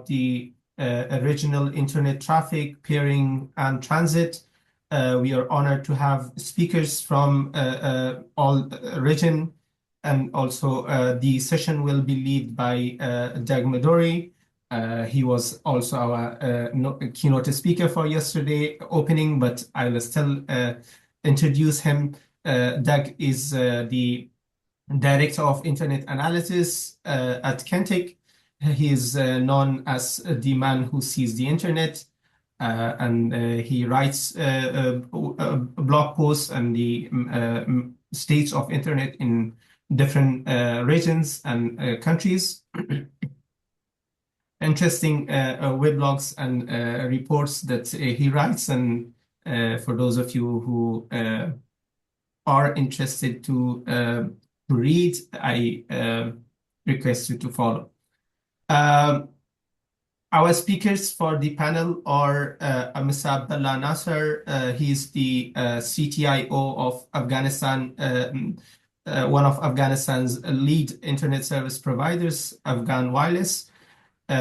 about the regional internet traffic, peering, and transit. We are honored to have speakers from all region, and also the session will be led by Doug Madory. He was also our keynote speaker for yesterday opening, but I will still introduce him. Doug is the Director of Internet Analysis at Kentic. He is known as the man who sees the internet, and he writes blog posts and the states of internet in different regions and countries. Interesting weblogs and reports that he writes, and for those of you who are interested to read, I request you to follow. Our speakers for the panel are Mr. Abdallah Nassar. He's the CTIO of Afghanistan, one of Afghanistan's lead internet service providers, Afghan Wireless. We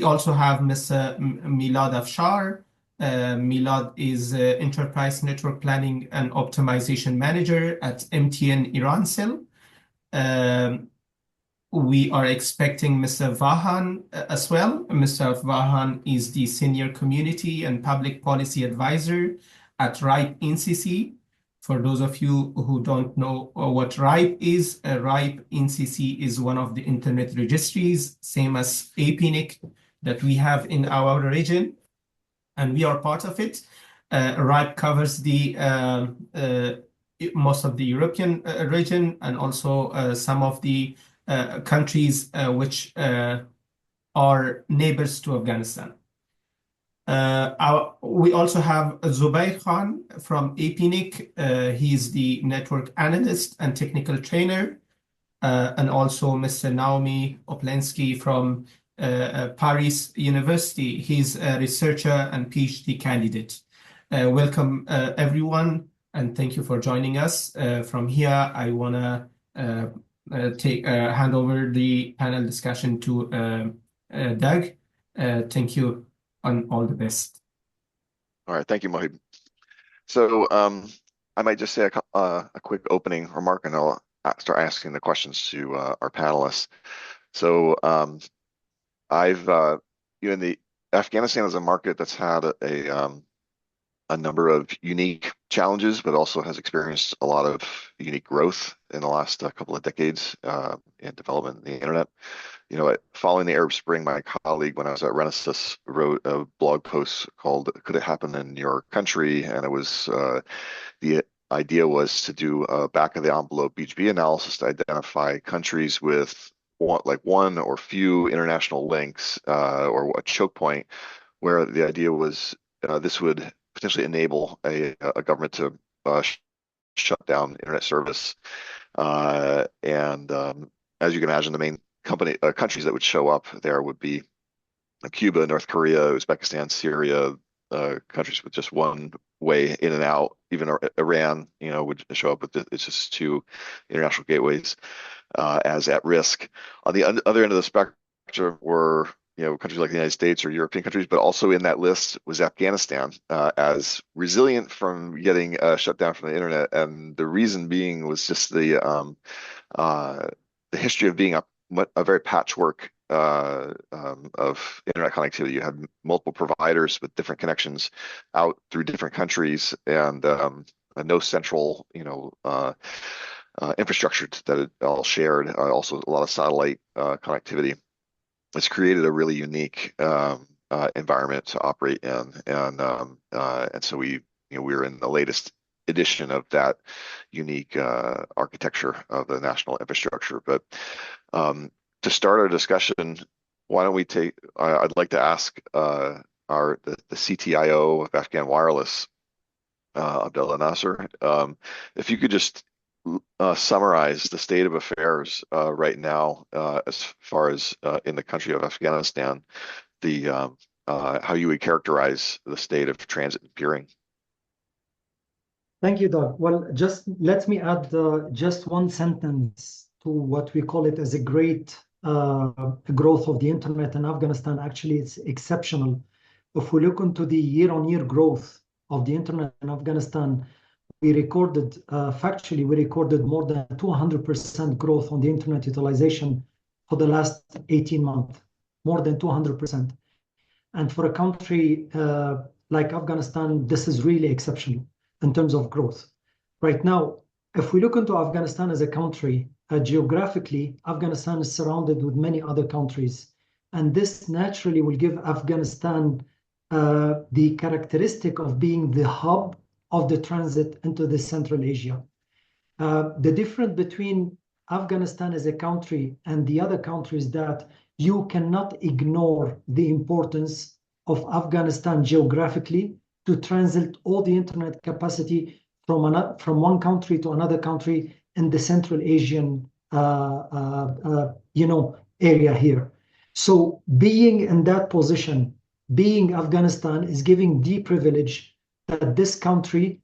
also have Mr. Milad Afshar. Milad is Enterprise Network Planning and Optimization Manager at MTN Irancell. We are expecting Mr. Vahan as well. Mr. Vahan is the Senior Community and Public Policy Advisor at RIPE NCC. For those of you who don't know what RIPE is, RIPE NCC is one of the internet registries, same as APNIC that we have in our region, and we are part of it. RIPE covers the most of the European region, and also some of the countries which are neighbors to Afghanistan. We also have Zobair Khan from APNIC. He's the network analyst and technical trainer, and also Mr. Nowmay Opalinski from Paris University. He's a researcher and PhD candidate. Welcome, everyone, and thank you for joining us. From here, I want to hand over the panel discussion to Doug. Thank you, and all the best. All right, thank you, Mohib. So I might just say a quick opening remark, and I'll start asking the questions to our panelists. So Afghanistan is a market that's had a number of unique challenges, but also has experienced a lot of unique growth in the last couple of decades in development in the internet. You know, following the Arab Spring, my colleague, when I was at Renesas, wrote a blog post called "Could It Happen in Your Country?" And it was the idea was to do a back-of-the-envelope BGP analysis to identify countries with one or few international links or a choke point, where the idea was this would potentially enable a government to shut down internet service. As you can imagine, the main countries that would show up there would be Cuba, North Korea, Uzbekistan, Syria, countries with just one way in and out. Even Iran, would show up with it's just two international gateways as at risk. On the other end of the spectrum were countries like the United States or European countries, but also in that list was Afghanistan as resilient from getting shut down from the internet. And the reason being was just the history of being a very patchwork of internet connectivity. You had multiple providers with different connections out through different countries, and no central, infrastructure that it all shared. Also, a lot of satellite connectivity. It's created a really unique environment to operate in, and so we're in the latest edition of that unique architecture of the national infrastructure. But to start our discussion, why don't we I'd like to ask the CTIO of Afghan Wireless, Abdallah Nassar, if you could just summarize the state of affairs right now as far as in the country of Afghanistan, how you would characterize the state of transit and peering. Thank you, Doug. Well, just let me add just one sentence to what we call it as a great growth of the internet in Afghanistan, actually, it's exceptional. If we look into the year-on-year growth of the internet in Afghanistan, we recorded, factually, we recorded more than 200% growth on the internet utilization for the last 18 months, more than 200%. And for a country like Afghanistan, this is really exceptional in terms of growth. Right now, if we look into Afghanistan as a country, geographically, Afghanistan is surrounded with many other countries. And this naturally will give Afghanistan the characteristic of being the hub of the transit into the Central Asia. The difference between Afghanistan as a country and the other countries that you cannot ignore the importance of Afghanistan geographically to transit all the internet capacity from one country to another country in the Central Asian area here. So being in that position, being Afghanistan is giving the privilege that this country,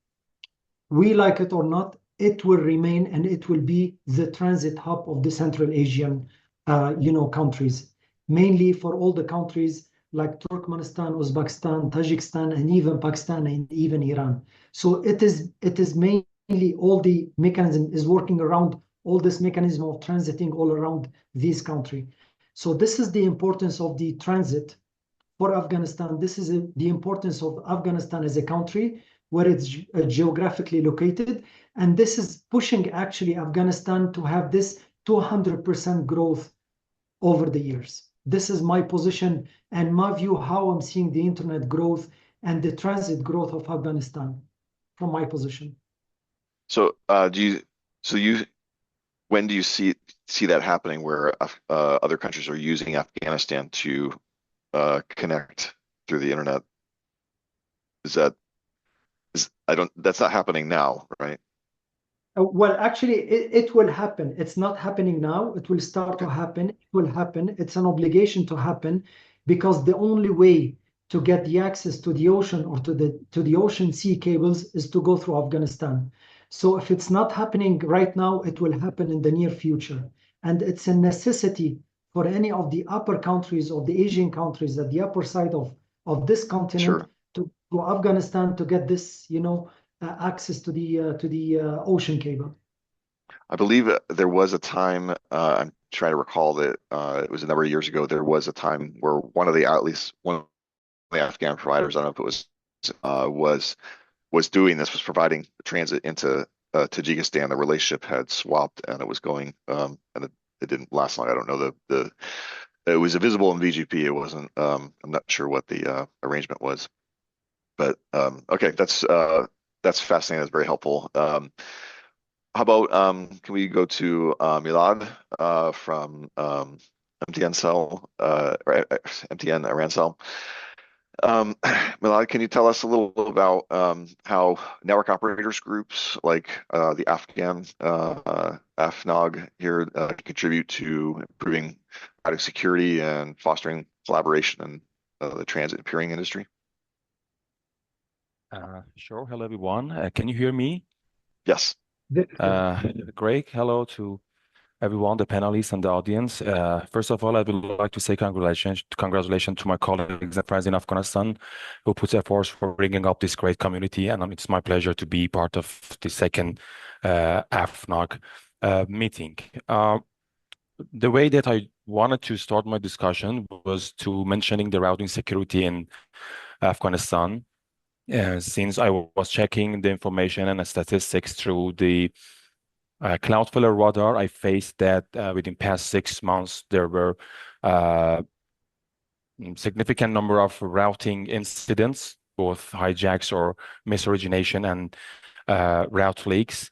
we like it or not, it will remain and it will be the transit hub of the Central Asian countries, mainly for all the countries like Turkmenistan, Uzbekistan, Tajikistan, and even Pakistan and even Iran. So it is mainly all the mechanism is working around all this mechanism of transiting all around these countries. So this is the importance of the transit for Afghanistan. This is the importance of Afghanistan as a country where it's geographically located. And this is pushing actually Afghanistan to have this 200% growth over the years. This is my position and my view how I'm seeing the internet growth and the transit growth of Afghanistan from my position. So when do you see that happening where other countries are using Afghanistan to connect through the internet? That's not happening now, right? Well, actually, it will happen. It's not happening now. It will start to happen. It will happen. It's an obligation to happen because the only way to get the access to the ocean or to the ocean sea cables is to go through Afghanistan. So if it's not happening right now, it will happen in the near future. And it's a necessity for any of the upper countries of the Asian countries at the upper side of this continent to Afghanistan to get this, access to the ocean cable. I believe there was a time, I'm trying to recall that it was a number of years ago, there was a time where at least one of the Afghan providers, I don't know if it was doing this, was providing transit into Tajikistan. The relationship had swapped and it was going, and it didn't last long. I don't know it was visible in VGP. It wasn't, I'm not sure what the arrangement was, but okay, that's fascinating. That's very helpful. How about can we go to Milad from MTN Cell or MTN Iran Cell? Milad, can you tell us a little about how network operators groups like the Afghan AFNOG here contribute to improving product security and fostering collaboration in the transit and peering industry? Sure. Hello, everyone. Can you hear me? Yes. Great. Hello to everyone, the panelists and the audience. First of all, I would like to say congratulations to my colleagues and friends in Afghanistan who put efforts for bringing up this great community. And it's my pleasure to be part of the second AFNOG meeting. The way that I wanted to start my discussion was to mentioning the routing security in Afghanistan. Since I was checking the information and the statistics through the Cloudflare radar, I faced that within past 6 months there were significant number of routing incidents, both hijacks or misorigination and route leaks,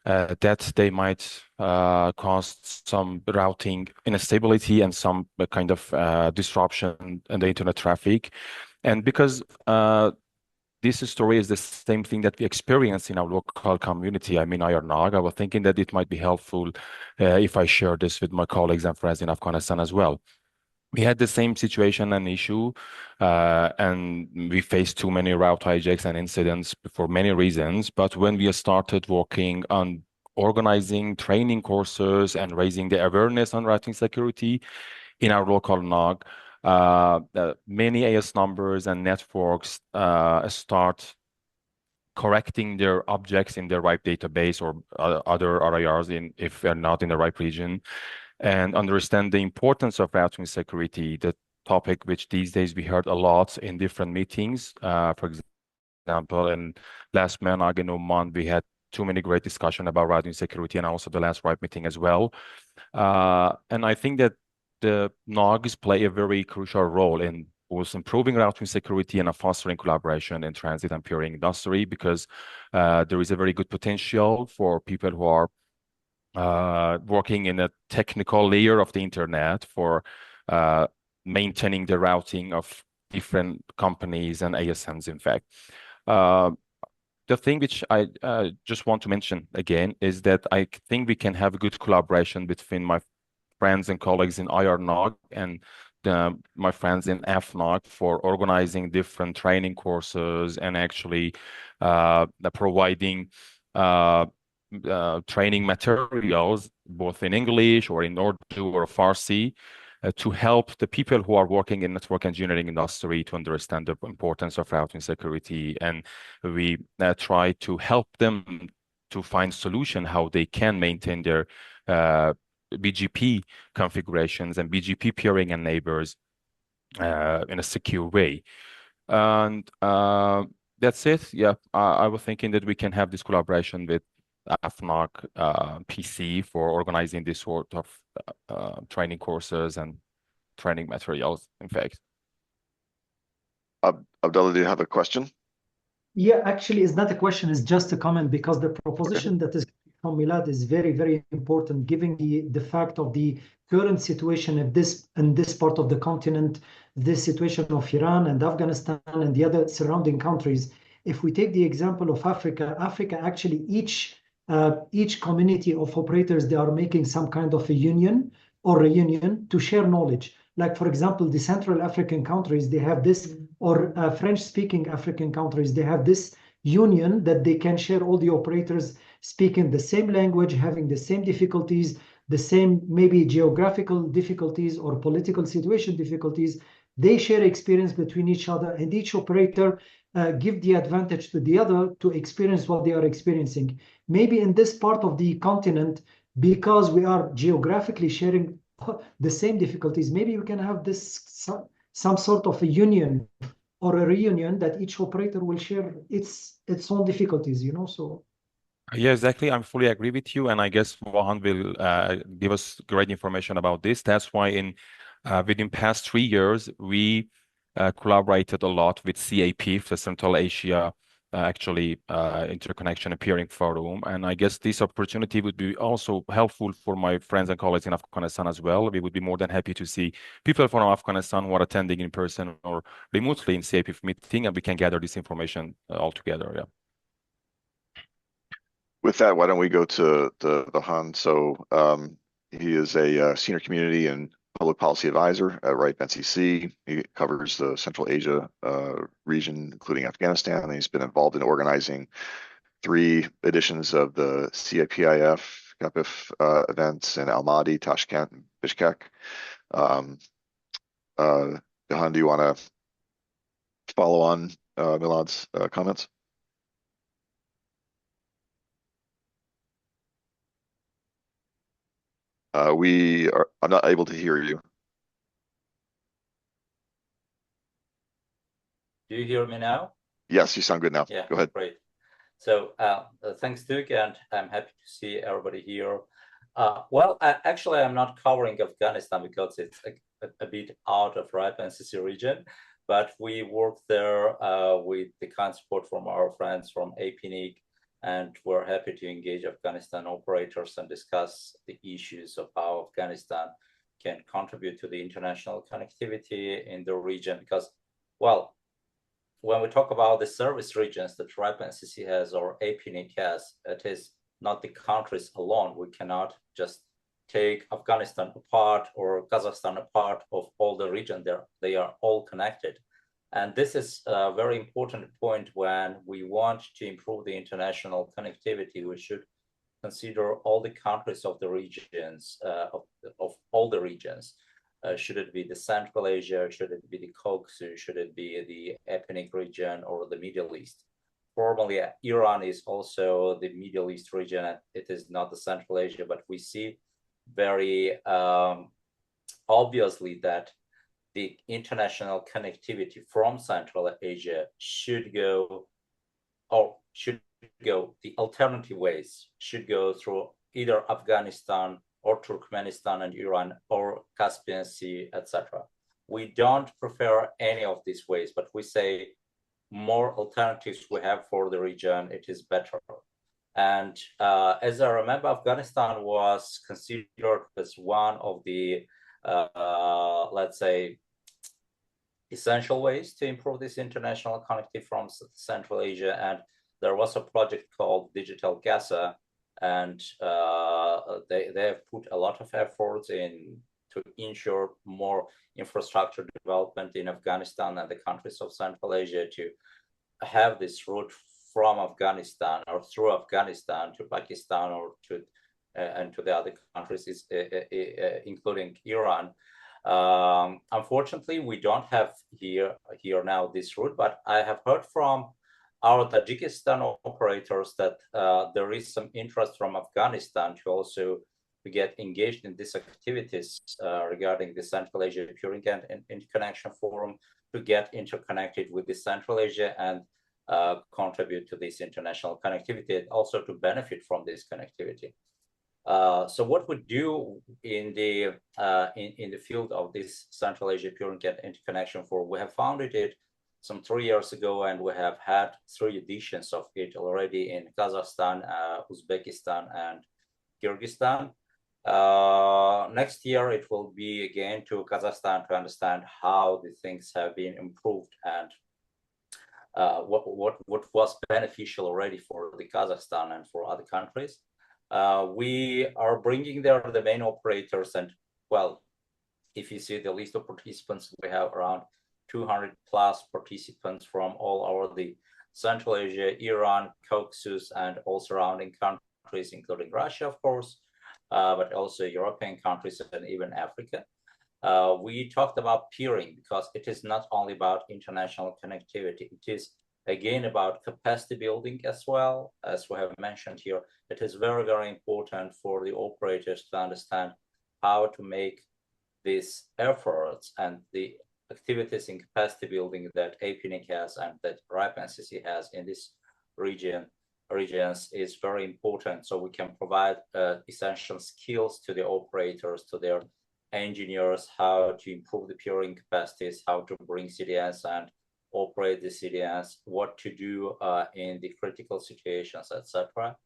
that they might cause some routing instability and some kind of disruption in the internet traffic. And because this story is the same thing that we experience in our local community, I mean, IRNOG, I was thinking that it might be helpful if I share this with my colleagues and friends in Afghanistan as well. We had the same situation and issue, and we faced too many route hijacks and incidents for many reasons. But when we started working on organizing training courses and raising the awareness on routing security in our local NOG. Many AS numbers and networks start correcting their objects in the right database or other RIRs if they're not in the right region, and understand the importance of routing security, the topic which these days we heard a lot in different meetings. For example, in last Milad in Oman, we had too many great discussion about routing security, and also the last RIPE meeting as well. And I think that the NOGs play a very crucial role in both improving routing security and fostering collaboration in transit and peering industry, because there is a very good potential for people who are working in a technical layer of the internet for maintaining the routing of different companies and ASNs, in fact. The thing which I just want to mention again is that I think we can have a good collaboration between my friends and colleagues in IRNOG and my friends in FNOG for organizing different training courses and actually providing training materials both in English or in Urdu or Farsi to help the people who are working in network engineering industry to understand the importance of routing security. And we try to help them to find solution how they can maintain their BGP configurations and BGP peering and neighbors in a secure way. And that's it. Yeah, I was thinking that we can have this collaboration with AFNOC PC for organizing this sort of training courses and training materials, in fact. Abdallah, do you have a question? Yeah, actually, it's not a question, it's just a comment, because the proposition that is from Milad is very, very important, given the fact of the current situation in this part of the continent, this situation of Iran and Afghanistan and the other surrounding countries. If we take the example of Africa actually each community of operators, they are making some kind of a union or reunion to share knowledge. Like, for example, the Central African countries, they have this, or French-speaking African countries, they have this union that they can share all the operators speaking the same language, having the same difficulties, the same maybe geographical difficulties or political situation difficulties. They share experience between each other, and each operator give the advantage to the other to experience what they are experiencing. Maybe in this part of the continent, because we are geographically sharing the same difficulties, maybe we can have this some sort of a union or a reunion that each operator will share its own difficulties, you know. So yeah, exactly. I fully agree with you, and I guess Vahan will give us great information about this. That's why within past 3 years we collaborated a lot with CAP, the Central Asia Interconnection and Peering Forum, and I guess this opportunity would be also helpful for my friends and colleagues in Afghanistan as well. We would be more than happy to see people from Afghanistan who are attending in person or remotely in CAP meeting, and we can gather this information all together. Yeah. With that, why don't we go to Vahan? So he is a senior community and public policy advisor at RIPE NCC. He covers the Central Asia region, including Afghanistan, and he's been involved in organizing 3 editions of the CAPIF events in Almaty, Tashkent, and Bishkek. Vahan, do you want to follow on Milad's comments? I'm not able to hear you. Do you hear me now? Yes, you sound good now. Yeah, go ahead. Great. So thanks, Duke, and I'm happy to see everybody here. Actually, I'm not covering Afghanistan because it's a bit out of RIPE NCC region, but we work there with the kind support from our friends from APNIC, and we're happy to engage Afghanistan operators and discuss the issues of how Afghanistan can contribute to the international connectivity in the region. Because, well, when we talk about the service regions that RIPE NCC has or APNIC has, it is not the countries alone. We cannot just take Afghanistan apart or Kazakhstan apart of all the region there. They are all connected. And this is a very important point when we want to improve the international connectivity. We should consider all the countries of the regions, of all the regions. Should it be the Central Asia? Should it be the Caucasus? Should it be the Ethnic region or the Middle East? Formally, Iran is also the Middle East region. And it is not the Central Asia, but we see very obviously that the international connectivity from Central Asia should go, the alternative ways should go through either Afghanistan or Turkmenistan and Iran or Caspian Sea, etc. We don't prefer any of these ways, but we say more alternatives we have for the region, it is better. And as I remember, Afghanistan was considered as one of the, let's say, essential ways to improve this international connectivity from Central Asia. And there was a project called Digital Gaza, and they have put a lot of efforts in to ensure more infrastructure development in Afghanistan and the countries of Central Asia to have this route from Afghanistan or through Afghanistan to Pakistan or to and to the other countries, including Iran. Unfortunately, we don't have here now this route, but I have heard from our Tajikistan operators that there is some interest from Afghanistan to also get engaged in these activities regarding the Central Asia Peering and Interconnection Forum, to get interconnected with the Central Asia and contribute to this international connectivity, and also to benefit from this connectivity. So what we do in the field of this Central Asia Peering and Interconnection Forum, we have founded it some 3 years ago, and we have had 3 editions of it already in Kazakhstan, Uzbekistan, and Kyrgyzstan. Next year, it will be again to Kazakhstan to understand how the things have been improved and what was beneficial already for the Kazakhstan and for other countries. We are bringing there the main operators, and well, if you see the list of participants, we have around 200 plus participants from all over the Central Asia, Iran, Caucasus, and all surrounding countries, including Russia, of course, but also European countries and even Africa. We talked about peering because it is not only about international connectivity. It is again about capacity building as well. As we have mentioned here, it is very, very important for the operators to understand how to make these efforts and the activities in capacity building that APNIC has and that RIPE NCC has in this regions is very important, so we can provide essential skills to the operators, to their engineers, how to improve the peering capacities, how to bring CDNs and operate the CDNs, what to do in the critical situations, etc.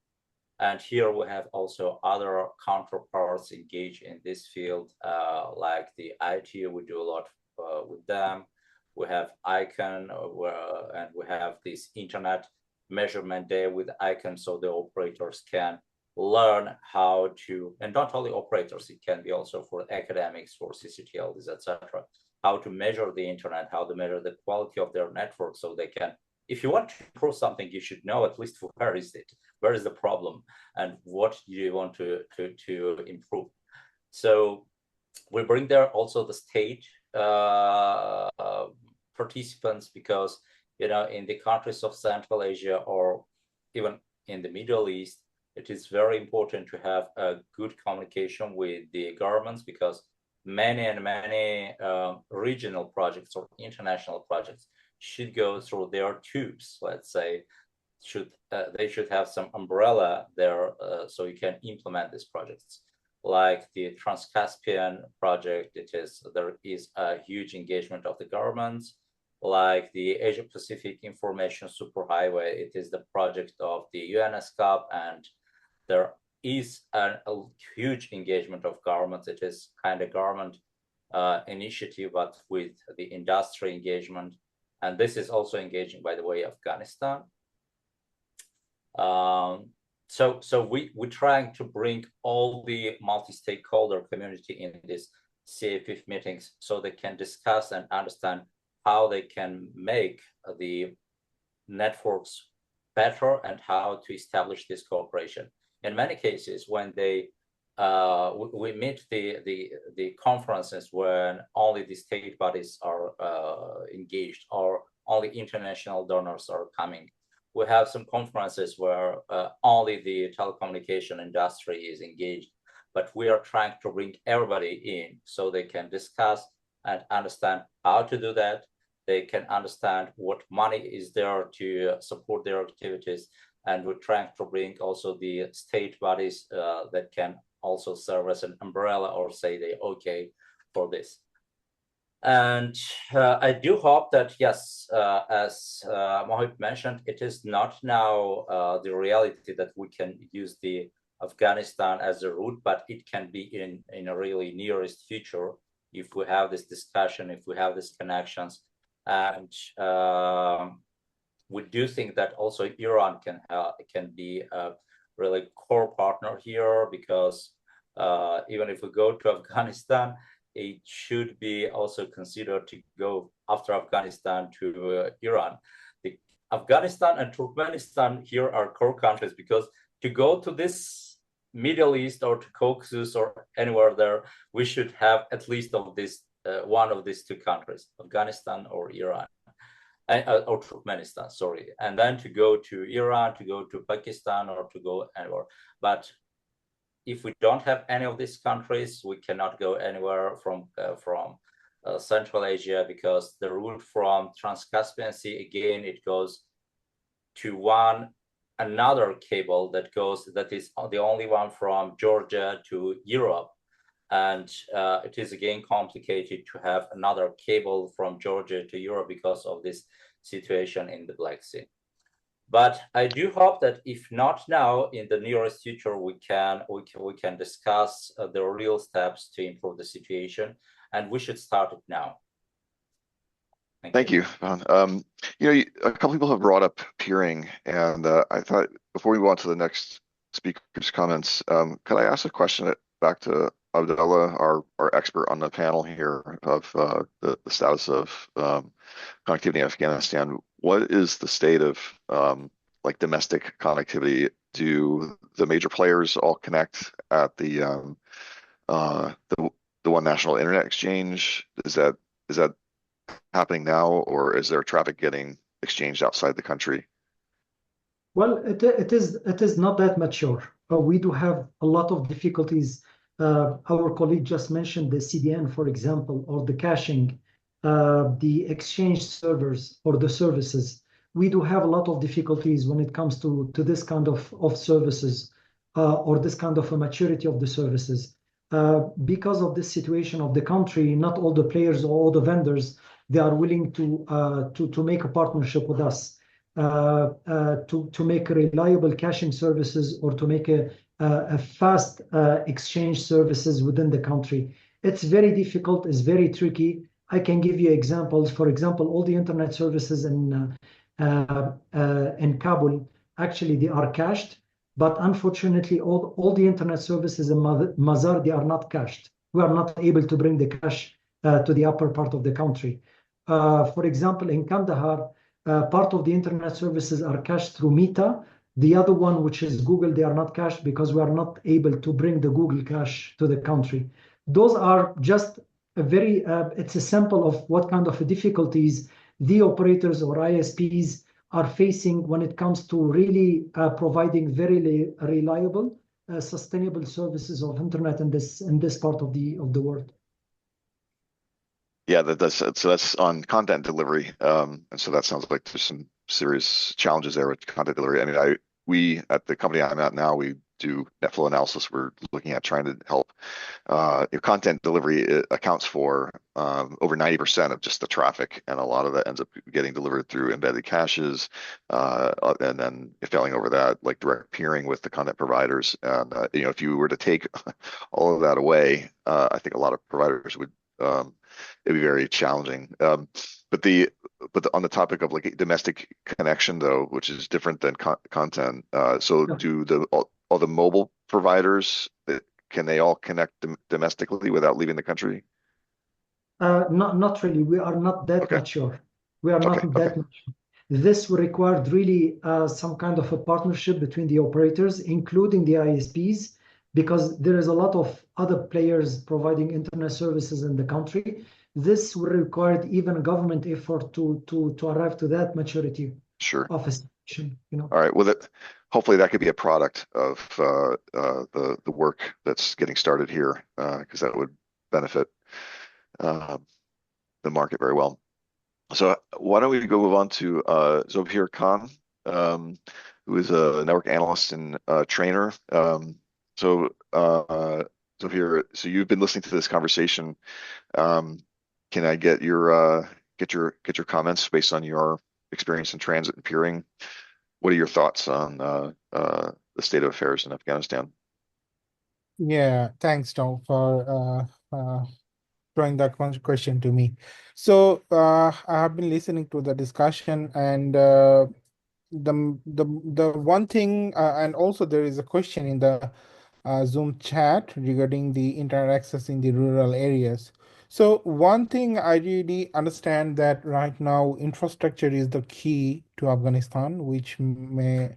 And here we have also other counterparts engaged in this field, like the ITU. We do a lot with them. We have ICANN, and we have this Internet Measurement Day with ICANN, so the operators can learn how to, and not only operators, it can be also for academics, for CCTLDs, etc., how to measure the internet, how to measure the quality of their network, so they can, if you want to improve something, you should know at least where is it, where is the problem, and what do you want to improve. So we bring there also the state participants, because in the countries of Central Asia or even in the Middle East, it is very important to have a good communication with the governments, because many regional projects or international projects should go through their tubes, let's say. They should have some umbrella there, so you can implement these projects. Like the Trans-Caspian project, there is a huge engagement of the governments. Like the Asia-Pacific Information Superhighway, it is the project of the UNESCOP, and there is a huge engagement of governments. It is kind of government initiative, but with the industry engagement. And this is also engaging, by the way, Afghanistan. So we're trying to bring all the multi-stakeholder community in these CAPIF meetings so they can discuss and understand how they can make the networks better and how to establish this cooperation. in many cases, when they we meet the conferences when only the state bodies are engaged or only international donors are coming. We have some conferences where only the telecommunication industry is engaged, but we are trying to bring everybody in so they can discuss and understand how to do that. They can understand what money is there to support their activities. And we're trying to bring also the state bodies that can also serve as an umbrella or say they okay for this. And I do hope that, yes, as Mohit mentioned, it is not now the reality that we can use the Afghanistan as a route, but it can be in a really nearest future if we have this discussion, if we have these connections. And we do think that also Iran can be a really core partner here, because even if we go to Afghanistan, it should be also considered to go after Afghanistan to Iran. Afghanistan and Turkmenistan here are core countries, because to go to this Middle East or to Caucasus or anywhere there, we should have at least of this one of these two countries, Afghanistan or Iran. Or Turkmenistan, sorry, and then to go to Iran, to go to Pakistan, or to go anywhere. But if we don't have any of these countries, we cannot go anywhere from Central Asia, because the route from Trans-Caspian Sea, again, it goes to another cable that is the only one from Georgia to Europe. And it is again complicated to have another cable from Georgia to Europe because of this situation in the Black Sea. But I do hope that if not now, in the nearest future, we can discuss the real steps to improve the situation, and we should start it now. Thank you. A couple people have brought up peering, and I thought before we go on to the next speaker's comments, could I ask a question back to Abdallah, our expert on the panel here, of the status of connectivity in Afghanistan? What is the state of like domestic connectivity? Do the major players all connect at the one national internet exchange? Is that happening now, or is there traffic getting exchanged outside the country? Well, it is not that mature. We do have a lot of difficulties. Our colleague just mentioned the CDN, for example, or the caching, the exchange servers or the services. We do have a lot of difficulties when it comes to this kind of services or this kind of a maturity of the services. Because of this situation of the country, not all the players or all the vendors, they are willing to make a partnership with us to make reliable caching services or to make a fast exchange services within the country. It's very difficult, it's very tricky. I can give you examples. For example, all the internet services in Kabul, actually they are cached, but unfortunately all the internet services in Mazar, they are not cached. We are not able to bring the cache to the upper part of the country. For example, in Kandahar, part of the internet services are cached through Meta. The other one, which is Google, they are not cached because we are not able to bring the Google cache to the country. Those are just a very, it's a sample of what kind of difficulties the operators or ISPs are facing when it comes to really providing very reliable, sustainable services of internet in this part of the world. Yeah, that's on content delivery, and so that sounds like there's some serious challenges there with content delivery. I mean, we at the company I'm at now, we do net flow analysis. We're looking at trying to help. Your content delivery, it accounts for over 90% of just the traffic, and a lot of that ends up getting delivered through embedded caches, and then failing over that, like direct peering with the content providers. And if you were to take all of that away, I think a lot of providers would. It'd be very challenging. But on the topic of like domestic connection though, which is different than content. So yeah. Do all the mobile providers, can they all connect domestically without leaving the country? Not really. We are not that mature. We are not that mature. This will require really some kind of a partnership between the operators, including the ISPs, because there is a lot of other players providing internet services in the country. This will require even a government effort to arrive to that maturity Sure. of a solution. All right. Well, hopefully that could be a product of the work that's getting started here, because that would benefit the market very well. So why don't we go move on to Zobair Khan, who is a network analyst and trainer. So Zobair, so you've been listening to this conversation. Can I get your comments based on your experience in transit and peering? What are your thoughts on the state of affairs in Afghanistan? Yeah, thanks, Tom, for throwing that question to me. So I have been listening to the discussion, and the one thing, and also there is a question in the Zoom chat regarding the internet access in the rural areas. So one thing I really understand that right now infrastructure is the key to Afghanistan, which may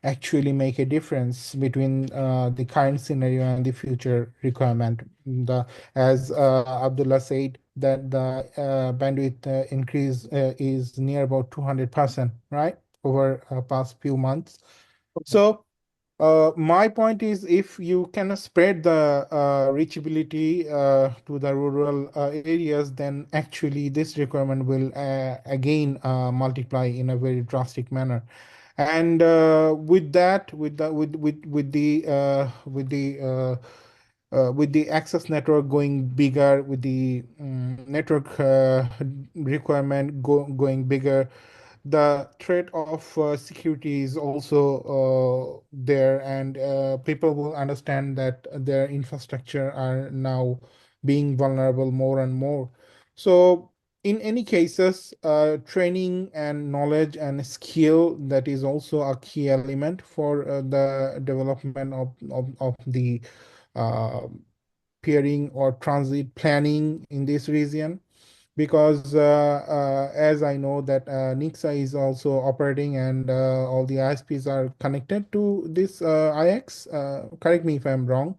actually make a difference between the current scenario and the future requirement. As Abdullah said, that the bandwidth increase is near about 200%, right, over past few months. So my point is, if you can spread the reachability to the rural areas, then actually this requirement will again multiply in a very drastic manner. And with that, with the access network going bigger, with the network requirement going bigger, the threat of security is also there, and people will understand that their infrastructure are now being vulnerable more and more. So in any cases, training and knowledge and skill, that is also a key element for the development of the uh, peering or transit planning in this region. Because as I know that Nixa is also operating, and all the ISPs are connected to this IX. Correct me if I'm wrong.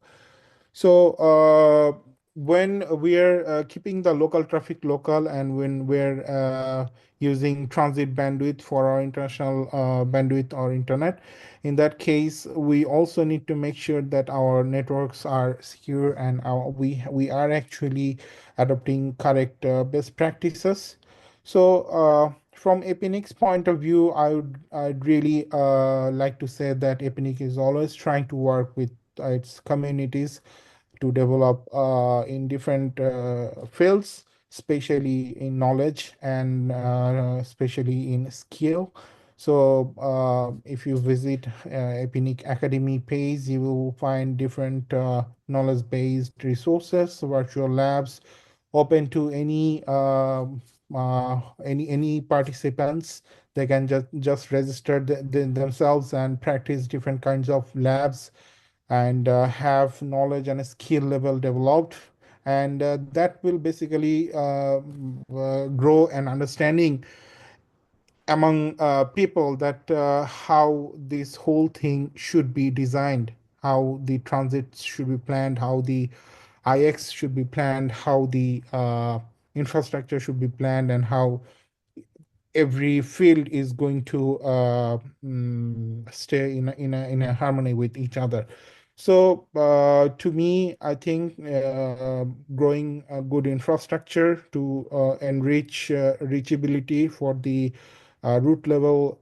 So when we're keeping the local traffic local, and when we're using transit bandwidth for our international bandwidth or internet, in that case, we also need to make sure that our networks are secure, and we are actually adopting correct best practices. So from Epinic's point of view, I'd really like to say that Epinic is always trying to work with its communities to develop in different fields, especially in knowledge and especially in skill. So if you visit Epinic Academy page, you will find different knowledge-based resources, virtual labs, open to any participants. They can just register themselves and practice different kinds of labs, and have knowledge and skill level developed, and that will basically grow an understanding among people that how this whole thing should be designed, how the transit should be planned, how the IX should be planned, how the infrastructure should be planned, and how every field is going to stay in a harmony with each other. So to me, I think growing a good infrastructure to enrich reachability for the root level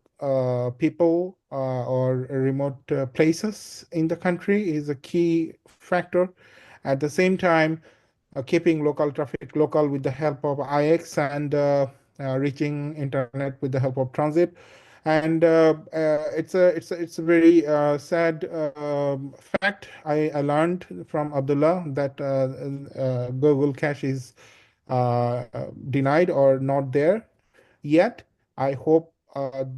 people or remote places in the country is a key factor. At the same time, keeping local traffic local with the help of IX, and reaching internet with the help of transit. And it's a very sad fact. I learned from Abdullah that Google Cache is denied or not there yet. I hope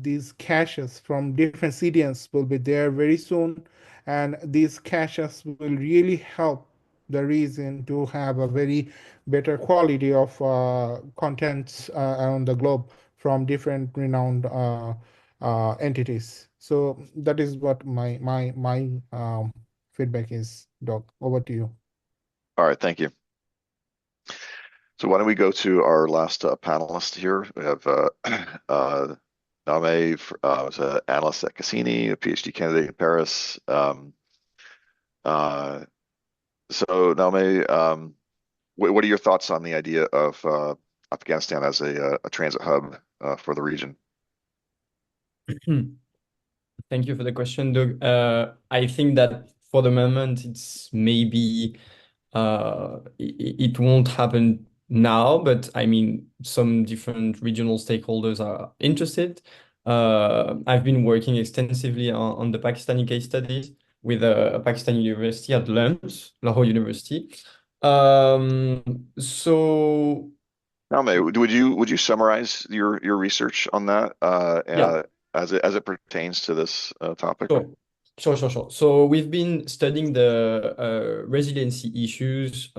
these caches from different CDNs will be there very soon, and these caches will really help the region to have a very better quality of contents around the globe. from different renowned entities. So that is what my feedback is, Doc. Over to you. All right, thank you. So why don't we go to our last panelist here? We have Nowmay, was an analyst at Cassini, a PhD candidate in Paris. So Nowmay, what are your thoughts on the idea of Afghanistan as a transit hub for the region? Thank you for the question, Doug. I think that for the moment, it's maybe it won't happen now, but I mean, some different regional stakeholders are interested. I've been working extensively on the Pakistani case studies with a Pakistani university at LUMS, Lahore University. So Nowmay, would you summarize your research on that yeah. As it pertains to this topic? Sure. So we've been studying the resiliency issues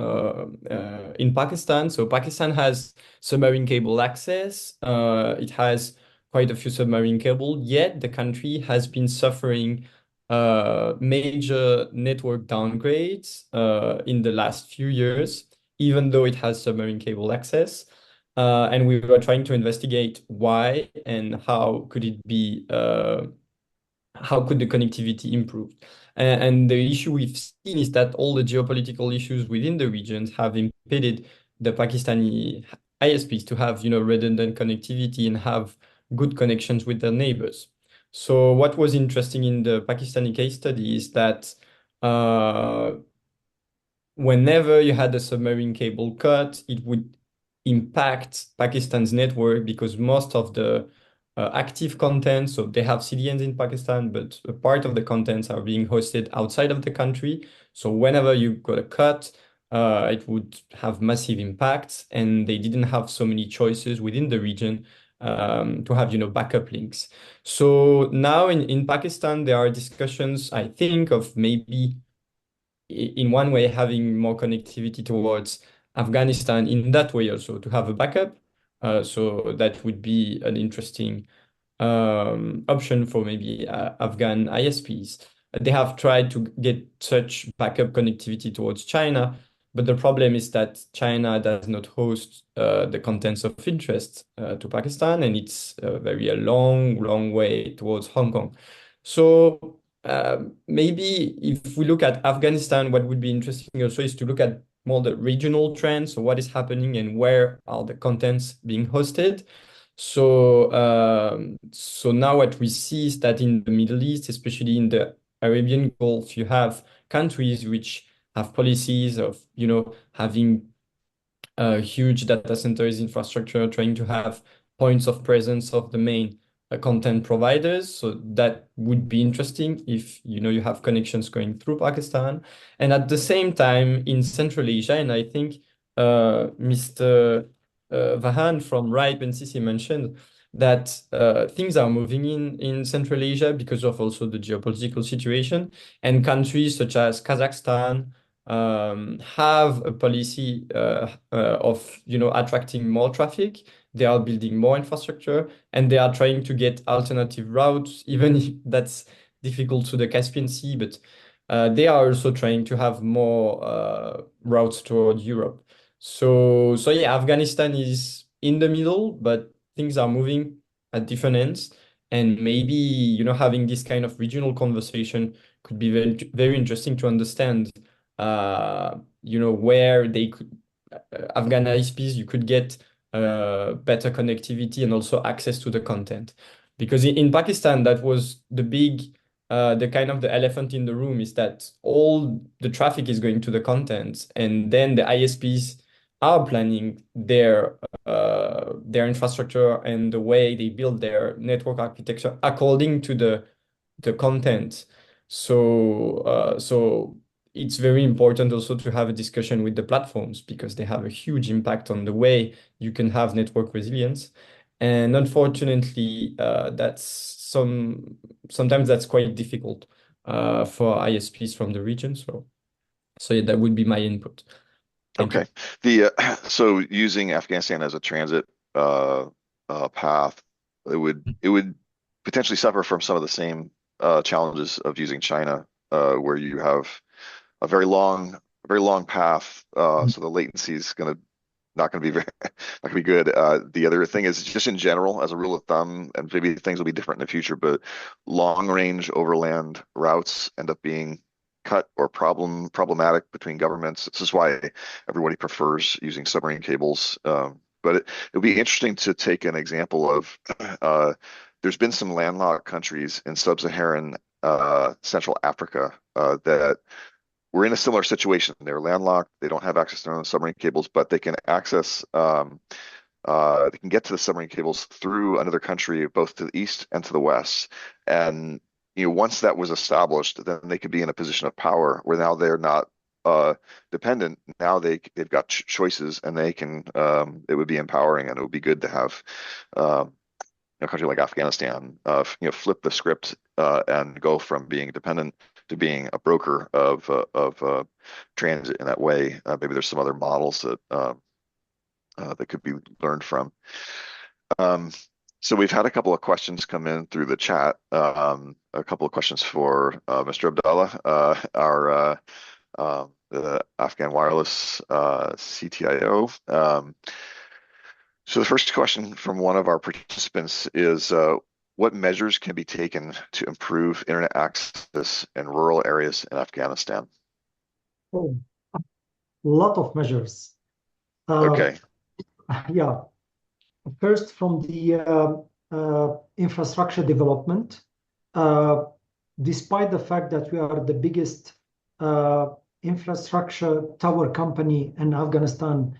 in Pakistan. So Pakistan has submarine cable access. It has quite a few submarine cable, yet the country has been suffering major network downgrades in the last few years, even though it has submarine cable access. And we were trying to investigate why and how could it be how could the connectivity improve? And the issue we've seen is that all the geopolitical issues within the regions have impeded the Pakistani ISPs to have, redundant connectivity and have good connections with their neighbors. So what was interesting in the Pakistani case study is that whenever you had a submarine cable cut, it would impact Pakistan's network because most of the active content, so they have CDNs in Pakistan, but a part of the contents are being hosted outside of the country. So whenever you got a cut, it would have massive impacts, and they didn't have so many choices within the region to have, backup links. So now in Pakistan, there are discussions, I think, of maybe in one way having more connectivity towards Afghanistan in that way also to have a backup. So that would be an interesting option for maybe Afghan ISPs. They have tried to get such backup connectivity towards China, but the problem is that China does not host the contents of interest to Pakistan, and it's very a long way towards Hong Kong. So maybe if we look at Afghanistan, what would be interesting also is to look at more the regional trends. So what is happening and where are the contents being hosted? So now what we see is that in the Middle East, especially in the Arabian Gulf, you have countries which have policies of, having huge data centers infrastructure, trying to have points of presence of the main content providers. So that would be interesting if you have connections going through Pakistan. And at the same time in Central Asia, and I think Mr. Vahan from RIPE and CC mentioned that things are moving in Central Asia because of also the geopolitical situation, and countries such as Kazakhstan have a policy of attracting more traffic. They are building more infrastructure, and they are trying to get alternative routes, even if that's difficult to the Caspian Sea. But they are also trying to have more routes toward Europe. So yeah, Afghanistan is in the middle, but things are moving at different ends. And maybe having this kind of regional conversation could be very, very interesting to understand where they could Afghan ISPs you could get better connectivity and also access to the content. Because in Pakistan, that was the kind of the elephant in the room is that all the traffic is going to the content, and then the ISPs are planning their infrastructure and the way they build their network architecture according to the content. So it's very important also to have a discussion with the platforms because they have a huge impact on the way you can have network resilience. And unfortunately, sometimes that's quite difficult for ISPs from the region. So yeah, that would be my input. Thank Okay. you. So using Afghanistan as a transit path, it would potentially suffer from some of the same challenges of using China, where you have a very long path, so the latency is not going to be not going to be good. The other thing is just in general, as a rule of thumb, and maybe things will be different in the future, but long range overland routes end up being cut or problematic between governments. This is why everybody prefers using submarine cables. But it would be interesting to take an example of there's been some landlocked countries in sub-Saharan Central Africa that we're in a similar situation. They're landlocked. They don't have access to their own submarine cables, but they can access, they can get to the submarine cables through another country, both to the east and to the west. And once that was established, then they could be in a position of power where now they're not dependent. Now they've got choices, and they can. It would be empowering, and it would be good to have a country like Afghanistan, flip the script and go from being dependent to being a broker of transit in that way. Maybe there's some other models that could be learned from. So we've had a couple of questions come in through the chat. A couple of questions for Mr. Abdallah, our the Afghan Wireless CTIO. So the first question from one of our participants is, what measures can be taken to improve internet access in rural areas in Afghanistan? Oh, a lot of measures. Okay. Yeah. First, from the infrastructure development, despite the fact that we are the biggest infrastructure tower company in Afghanistan,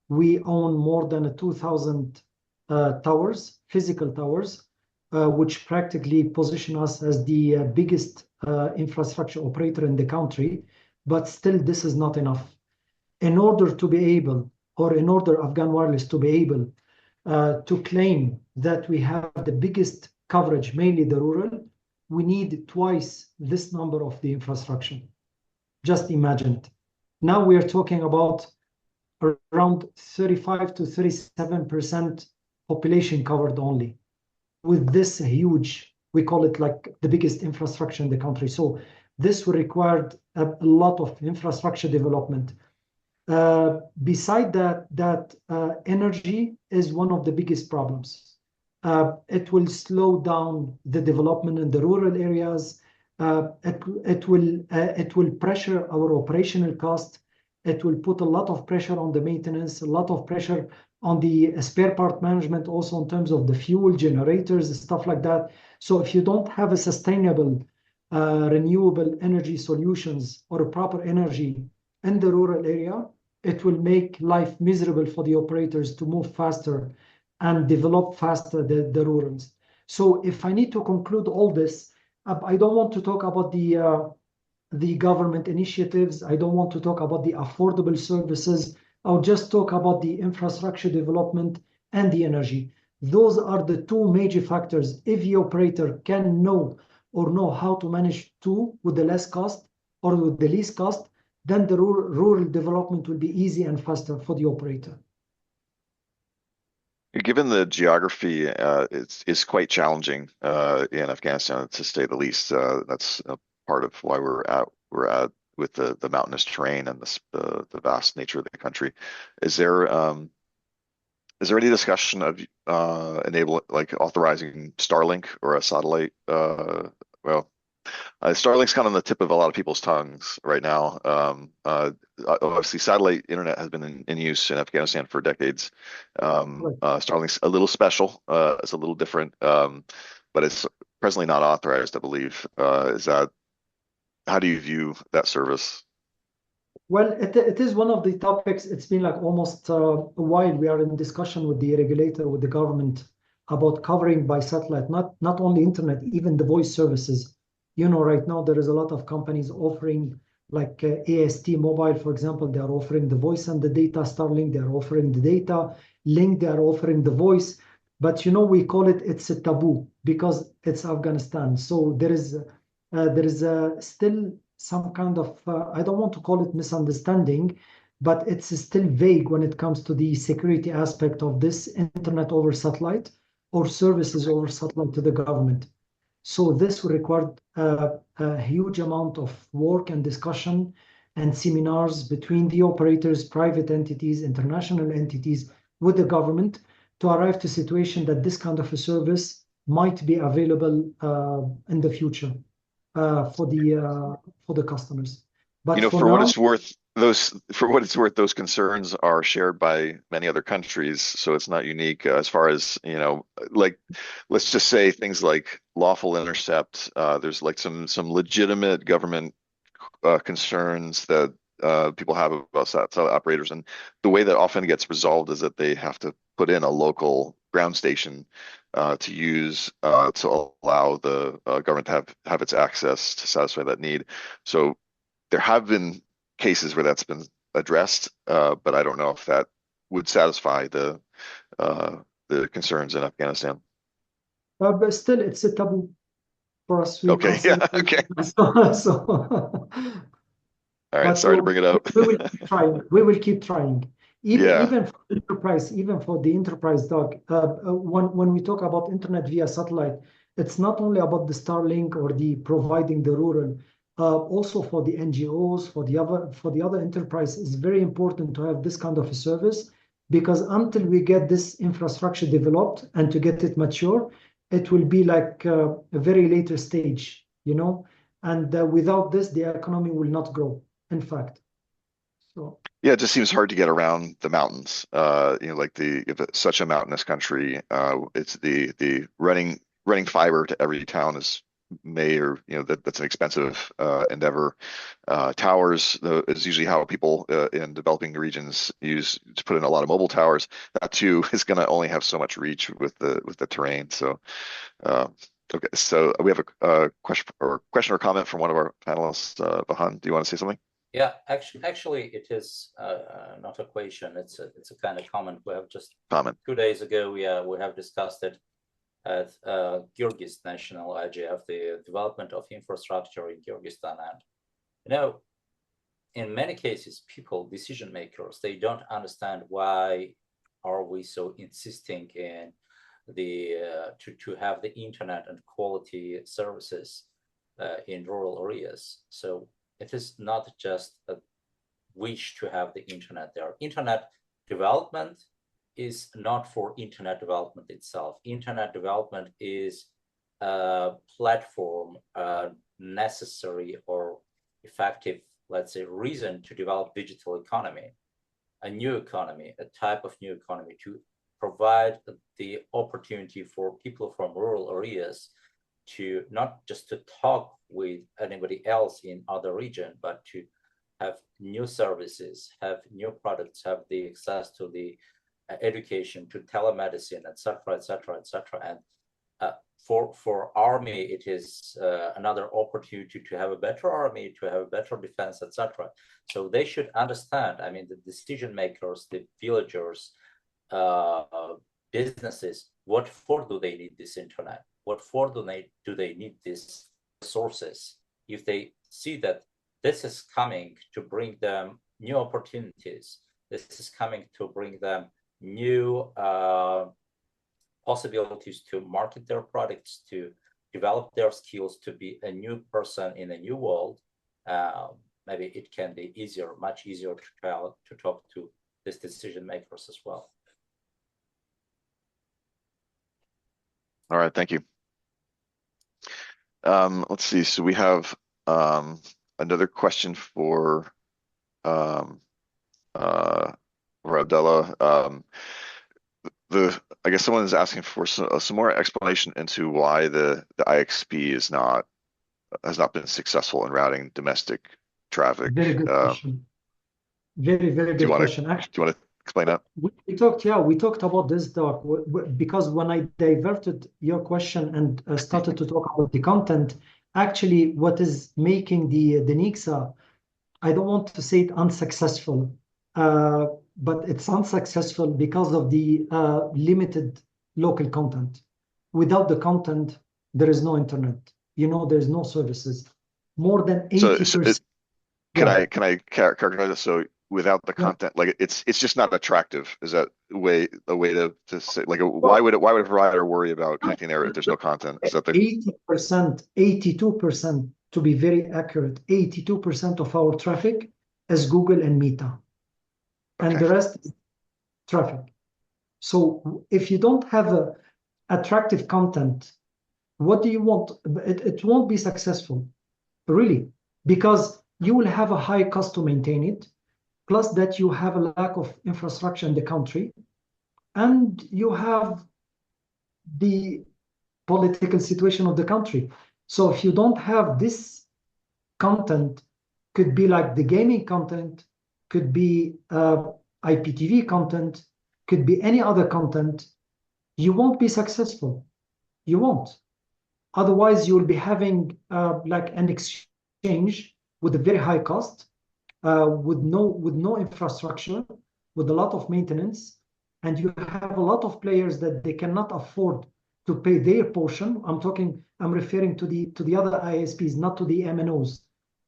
we own more than 2,000 towers, physical towers, which practically position us as the biggest infrastructure operator in the country. But still, this is not enough. In order to be able, or in order Afghan Wireless to be able to claim that we have the biggest coverage, mainly the rural, we need twice this number of the infrastructure. Just imagine it. Now we are talking about around 35 to 37% population covered only. With this huge, we call it like the biggest infrastructure in the country. So this will require a lot of infrastructure development. Beside that, energy is one of the biggest problems. It will slow down the development in the rural areas. It will pressure our operational cost. It will put a lot of pressure on the maintenance, a lot of pressure on the spare part management, also in terms of the fuel generators, stuff like that. So if you don't have a sustainable, renewable energy solutions or a proper energy in the rural area, it will make life miserable for the operators to move faster and develop faster the rurals. So if I need to conclude all this, I don't want to talk about the government initiatives. I don't want to talk about the affordable services. I'll just talk about the infrastructure development and the energy. Those are the two major factors. If the operator can know how to manage two with the less cost or with the least cost, then the rural development will be easy and faster for the operator. Given the geography, it's quite challenging in Afghanistan, to say the least. That's a part of why we're at with the mountainous terrain and the vast nature of the country. Is there any discussion of authorizing Starlink or a satellite? Starlink's kind of on the tip of a lot of people's tongues right now. Obviously, satellite internet has been in use in Afghanistan for decades. Starlink's a little special. It's a little different, but it's presently not authorized, I believe. How do you view that service? Well, it is one of the topics. It's been like almost a while we are in discussion with the regulator, with the government, about covering by satellite, not only internet, even the voice services. Right now there is a lot of companies offering, like AST Mobile, for example. They are offering the voice and the data. Starlink, they are offering the data. Link, they are offering the voice. But we call it's a taboo because it's Afghanistan. So there is still some kind of I don't want to call it misunderstanding, but it's still vague when it comes to the security aspect of this internet over satellite or services over satellite to the government. So this will require a huge amount of work and discussion and seminars between the operators, private entities, international entities, with the government to arrive to a situation that this kind of a service might be available in the future for the customers. But for for what now, it's worth, those concerns are shared by many other countries, so it's not unique as far as, like, let's just say things like lawful intercept. There's like some legitimate government concerns that people have about satellite operators, and the way that often gets resolved is that they have to put in a local ground station to use to allow the government to have its access to satisfy that need. So there have been cases where that's been addressed, but I don't know if that would satisfy the concerns in Afghanistan. but still, it's a taboo for us. We Okay, can't say yeah, okay. so. All right, But sorry to bring it up. we will keep trying. We will keep trying. Yeah. Even for enterprise, even for the enterprise, Doug, when we talk about internet via satellite, it's not only about the Starlink or the providing the rural. Also for the NGOs, for the other enterprise, it's very important to have this kind of a service, because until we get this infrastructure developed and to get it mature, it will be like a very later stage, and without this, the economy will not grow, in fact. So Yeah, it just seems hard to get around the mountains. Like if it's such a mountainous country, it's the running fiber to every town is that's an expensive endeavor. Towers is usually how people in developing regions use to put in a lot of mobile towers. That too is going to only have so much reach with the terrain. So okay, so we have a question or comment from one of our panelists. Vahan, do you want to say something? Yeah, actually, it is not a question. It's a kind of comment. We have just comment 2 days ago. We have discussed it at Kyrgyz National IGF, the development of infrastructure in Kyrgyzstan, and in many cases, decision makers, they don't understand why are we so insisting in to have the internet and quality services in rural areas. So it is not just a wish to have the internet there. Internet development is not for internet development itself. Internet development is a platform, necessary or effective, let's say, reason to develop digital economy, a new economy, a type of new economy, to provide the opportunity for people from rural areas to not just to talk with anybody else in other region, but to have new services, have new products, have the access to the education, to telemedicine, etc., etc., etc. And for army, it is another opportunity to have a better army, to have a better defense, etc. So they should understand. I mean, the decision makers, the villagers, businesses, what for do they need this internet? What for do they need these resources? If they see that this is coming to bring them new opportunities, this is coming to bring them new possibilities to market their products, to develop their skills, to be a new person in a new world, maybe it can be much easier to talk to these decision makers as well. All right, thank you. Let's see. So we have another question for Abdallah. I guess someone is asking for some more explanation into why the IXP has not been successful in routing domestic traffic. Very good question. Very, very good question. Actually, do you want to explain that? We talked about this, Doc, because when I diverted your question and started to talk about the content, actually what is making the NICSA, I don't want to say it unsuccessful, but it's unsuccessful because of the limited local content. Without the content, there is no internet. There's no services. More than 80%. Can I characterize it? So without the Yeah. content, like it's just not attractive. Is that a way to say, like, why would a provider worry about connecting there if there's no content? Is that the 80%, 82%, to be very accurate, 82% of our traffic is Google and Meta, and Okay. the rest is traffic. So if you don't have a attractive content, what do you want? It won't be successful, really, because you will have a high cost to maintain it, plus that you have a lack of infrastructure in the country, and you have the political situation of the country. So if you don't have this content, could be like the gaming content, could be IPTV content, could be any other content, you won't be successful. You won't. Otherwise, you will be having like an exchange with a very high cost, with no infrastructure, with a lot of maintenance, and you have a lot of players that they cannot afford to pay their portion. I'm referring to the other ISPs, not to the MNOs,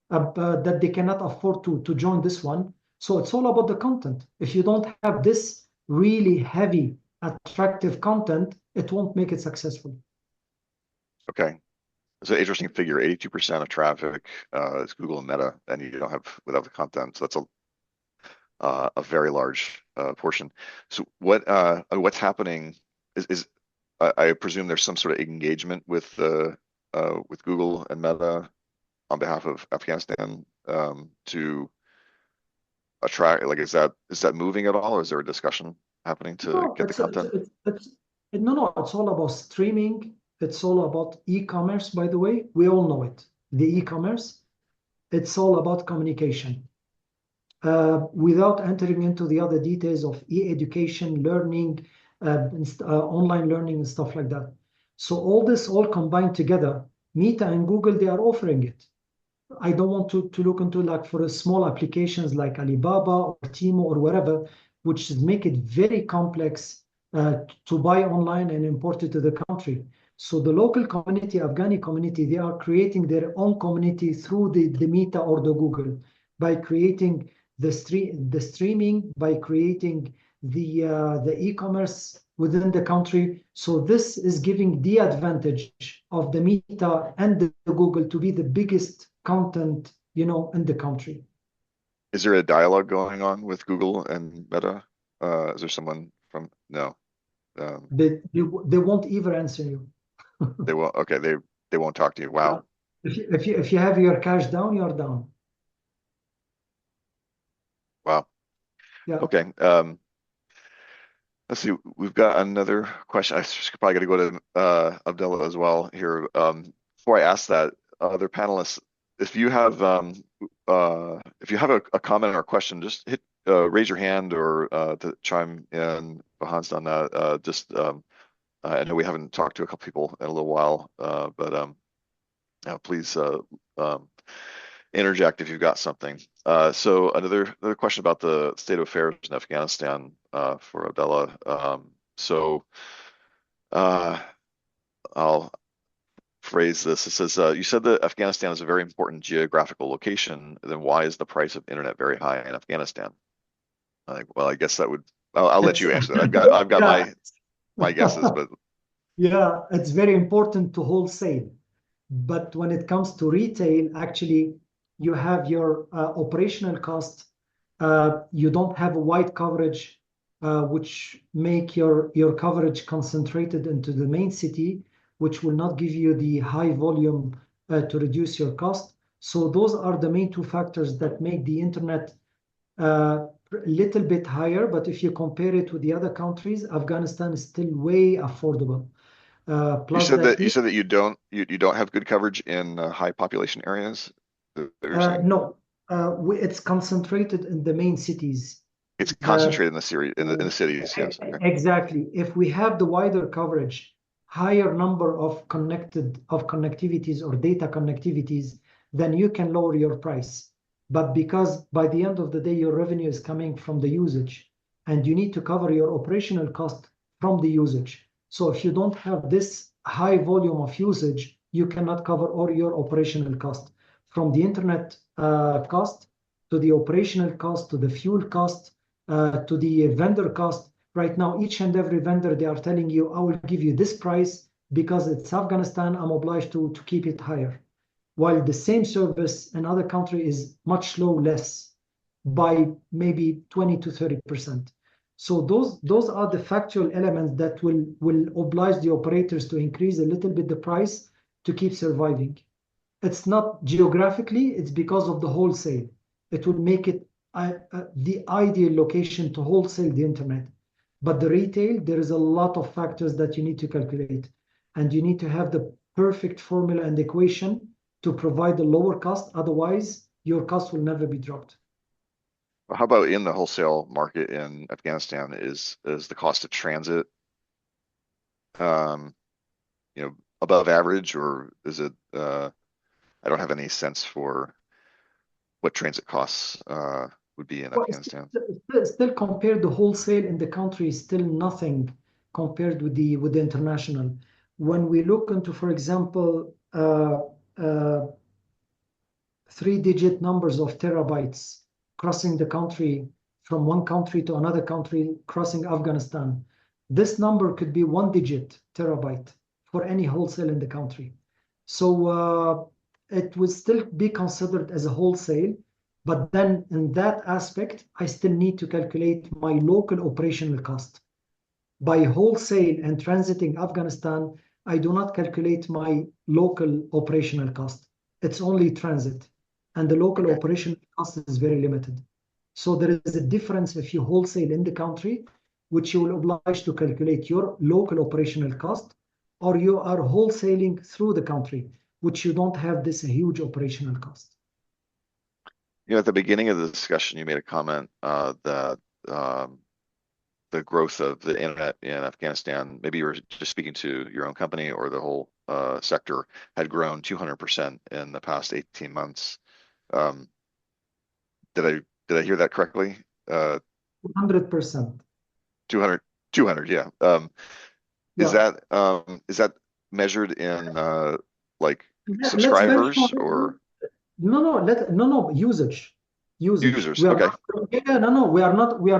that they cannot afford to join this one. So it's all about the content. If you don't have this really heavy, attractive content, it won't make it successful. Okay. It's an interesting figure. 82% of traffic is Google and Meta, and you don't have without the content. So that's a very large portion. So what's happening is I presume there's some sort of engagement with Google and Meta on behalf of Afghanistan to attract. Like, is that moving at all, or is there a discussion happening to get the content? No, it's all about streaming. It's all about e-commerce, by the way. We all know it. The e-commerce, it's all about communication. Without entering into the other details of e-education, learning, online learning and stuff like that. So all this all combined together, Meta and Google, they are offering it. I don't want to look into like for small applications like Alibaba or Timo or whatever, which make it very complex to buy online and import it to the country. So the local community, Afghani community, they are creating their own community through the Meta or the Google by creating the streaming, by creating the e-commerce within the country. So this is giving the advantage of the Meta and the Google to be the biggest content, in the country. Is there a dialogue going on with Google and Meta? Is there someone from no? They won't even answer you. They won't. Okay, they won't talk to you. Wow. If you have your cash down, you're down. Wow. Yeah. Okay. Let's see. We've got another question. I probably got to go to Abdallah as well here. Before I ask that, other panelists, if you have a comment or a question, just raise your hand or to chime in. Vahan's done that. I know we haven't talked to a couple people in a little while, but please interject if you've got something. So another question about the state of affairs in Afghanistan for Abdallah. I'll phrase this. It says, you said that Afghanistan is a very important geographical location. Then why is the price of internet very high in Afghanistan? Well, I guess that would. I'll let you answer that. I've got Yeah. my guesses, but yeah, it's very important to wholesale. But when it comes to retail, actually, you have your operational cost. You don't have a wide coverage, which make your coverage concentrated into the main city, which will not give you the high volume to reduce your cost. So those are the main two factors that make the internet a little bit higher. But if you compare it with the other countries, Afghanistan is still way affordable. Plus you said that you don't have good coverage in high population areas. No, it's concentrated in the main cities. It's concentrated in the cities. Yes. Okay. Exactly. If we have the wider coverage, higher number of connectivities or data connectivities, then you can lower your price. But because by the end of the day, your revenue is coming from the usage, and you need to cover your operational cost from the usage. So if you don't have this high volume of usage, you cannot cover all your operational cost, from the internet cost to the operational cost, to the fuel cost, to the vendor cost. Right now, each and every vendor, they are telling you, I will give you this price because it's Afghanistan, I'm obliged to keep it higher. While the same service in other country is much less by maybe 20 to 30%. So those are the factual elements that will oblige the operators to increase a little bit the price to keep surviving. It's not geographically, it's because of the wholesale. It will make it the ideal location to wholesale the internet. But the retail, there is a lot of factors that you need to calculate. And you need to have the perfect formula and equation to provide the lower cost. Otherwise, your cost will never be dropped. How about in the wholesale market in Afghanistan? Is the cost of transit, above average, or is it? I don't have any sense for what transit costs would be in Afghanistan. Still compared, the wholesale in the country is still nothing compared with the international. When we look into, for example, 3-digit numbers of terabytes crossing the country from one country to another country, crossing Afghanistan, this number could be 1-digit terabyte for any wholesale in the country. So it would still be considered as a wholesale, but then in that aspect, I still need to calculate my local operational cost. By wholesale and transiting Afghanistan, I do not calculate my local operational cost. It's only transit. And the local operational cost is very limited. So there is a difference if you wholesale in the country, which you will oblige to calculate your local operational cost, or you are wholesaling through the country, which you don't have this huge operational cost. At the beginning of the discussion, you made a comment that the growth of the internet in Afghanistan, maybe you were just speaking to your own company or the whole sector, had grown 200% in the past 18 months. Did I hear that correctly? 100%. 200, yeah. Is that measured in subscribers or? No, usage. Users, okay. We are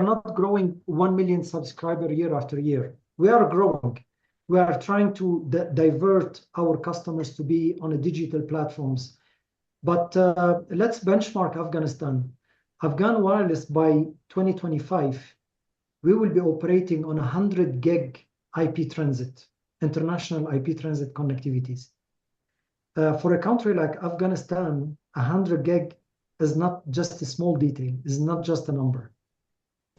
not growing 1 million subscriber year after year. We are growing. We are trying to divert our customers to be on a digital platforms. But let's benchmark Afghanistan. Afghan Wireless by 2025, we will be operating on 100 gig IP transit, international IP transit connectivities. For a country like Afghanistan, 100 gig is not just a small detail, is not just a number.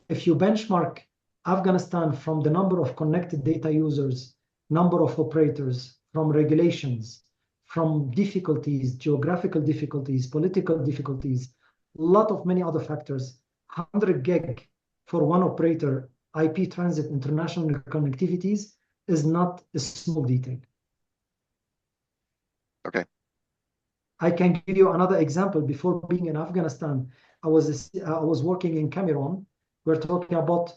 If you benchmark Afghanistan from the number of connected data users, number of operators, from regulations, from difficulties, geographical difficulties, political difficulties, a lot of many other factors, 100 gig for one operator, IP transit international connectivities is not a small detail. Okay. I can give you another example. Before being in Afghanistan, I was working in Cameroon. We're talking about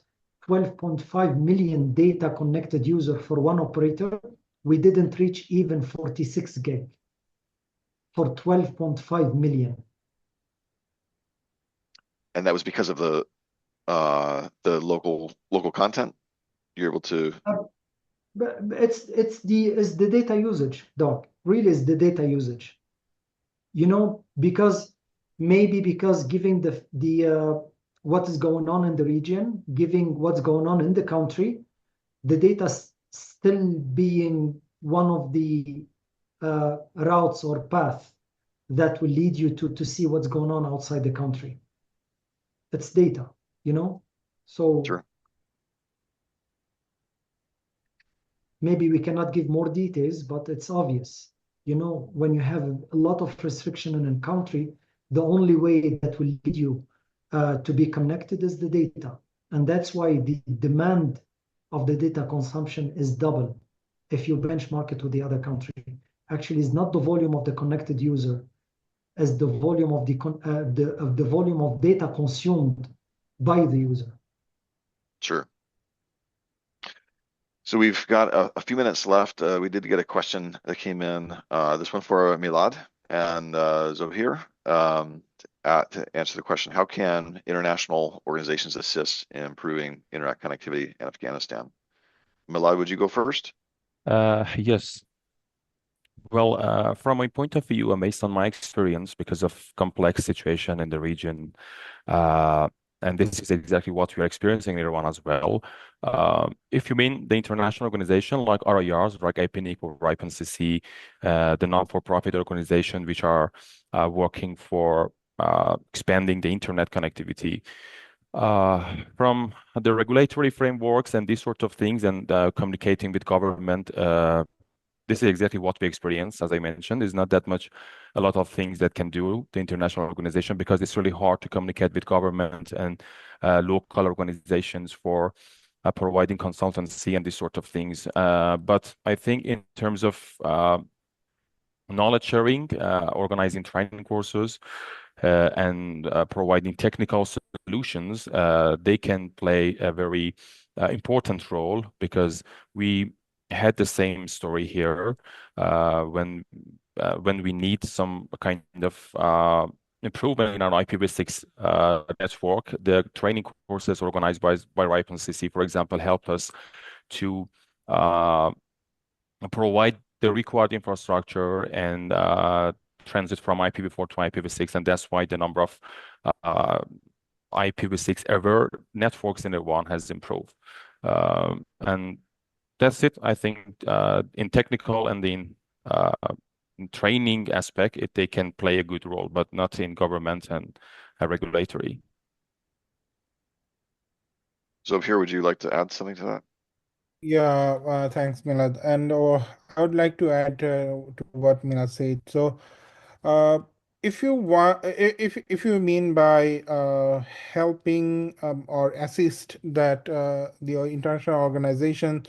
12.5 million data connected user for one operator. We didn't reach even 46 gig for 12.5 million. And that was because of the local content. You're able to. But it's the data usage, Doc. Really, is the data usage. Because giving the what is going on in the region, giving what's going on in the country, the data still being one of the routes or path that will lead you to see what's going on outside the country. It's data, So sure. Maybe we cannot give more details, but it's obvious. When you have a lot of restriction in a country, the only way that will lead you to be connected is the data. And that's why the demand of the data consumption is double if you benchmark it with the other country. Actually, it's not the volume of the connected user as the volume of the volume of data consumed by the user. Sure. So we've got a few minutes left. We did get a question that came in. This one for Milad and Zobair. to answer the question, how can international organizations assist in improving internet connectivity in Afghanistan? Milad, would you go first? Yes. Well, from my point of view, and based on my experience, because of complex situation in the region, uh, and this is exactly what we are experiencing in Iran as well. If you mean the international organization like RIRs, like IPNIC or IPNCC, the non-for-profit organization which are working for expanding the internet connectivity, from the regulatory frameworks and these sort of things, and communicating with government, this is exactly what we experience. As I mentioned, there's not that much, a lot of things that can do the international organization, because it's really hard to communicate with government and local organizations for providing consultancy and these sort of things. But I think in terms of knowledge sharing, organizing training courses, and providing technical solutions, they can play a very important role, because we had the same story here when we need some kind of improvement in our IPv6 network. The training courses organized by RIPE and CC, for example, helped us to provide the required infrastructure and transit from IPv4 to IPv6, and that's why the number of IPv6 ever networks in Iran has improved. And that's it. I think in technical and in training aspect, they can play a good role, but not in government and regulatory. Zobair, would you like to add something to that? Yeah, thanks, Milad. And I would like to add to what Milad said. So, if you want, if you mean by helping or assist that the international organization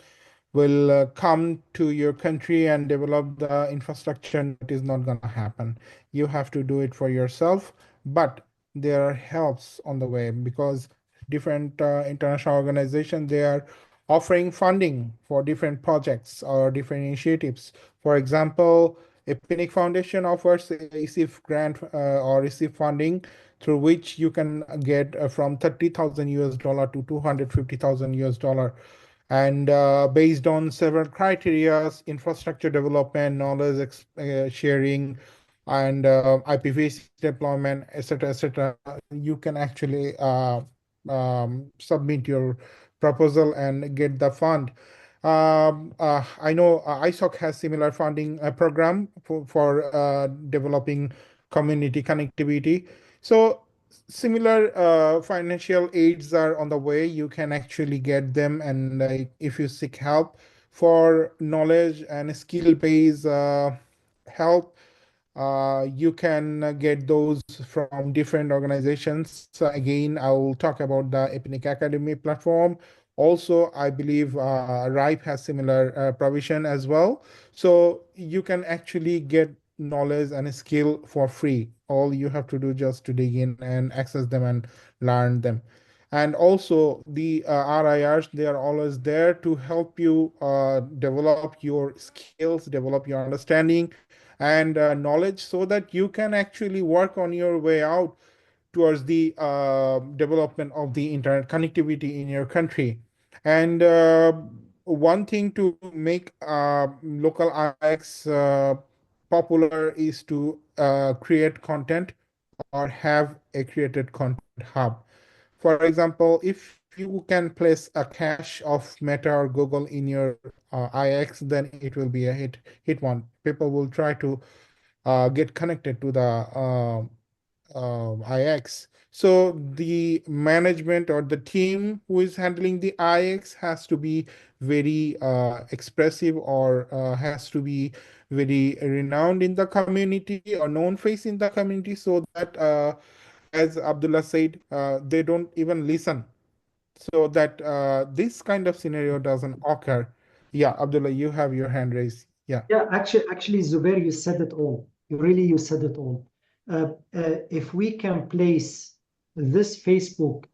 will come to your country and develop the infrastructure, that is not going to happen. You have to do it for yourself, but there are helps on the way, because different international organizations, they are offering funding for different projects or different initiatives. For example, a PINIC Foundation offers a receive grant or receive funding, through which you can get from $30,000 to $250,000, and based on several criteria: infrastructure development, knowledge sharing, and IPv6 deployment, etc., you can actually submit your proposal and get the fund. I know ISOC has similar funding program for developing community connectivity. So similar financial aids are on the way. You can actually get them, and if you seek help for knowledge and skill-based help, you can get those from different organizations. So again, I will talk about the Epinic Academy platform. Also, I believe RIPE has similar provision as well. So you can actually get knowledge and skill for free. All you have to do just to dig in and access them and learn them. And also the RIRs, they are always there to help you develop your skills, develop your understanding and knowledge, so that you can actually work on your way out towards the development of the internet connectivity in your country. And one thing to make local IX popular is to create content or have a created content hub. For example, if you can place a cache of Meta or Google in your IX, then it will be a hit one. People will try to get connected to the IX. So the management or the team who is handling the IX has to be very expressive, or has to be very renowned in the community or known face in the community, so that as Abdullah said, they don't even listen, so that this kind of scenario doesn't occur. Yeah, Abdullah, you have your hand raised. Yeah. Yeah, actually, Zobair, you said it all. You said it all. If we can place this Facebook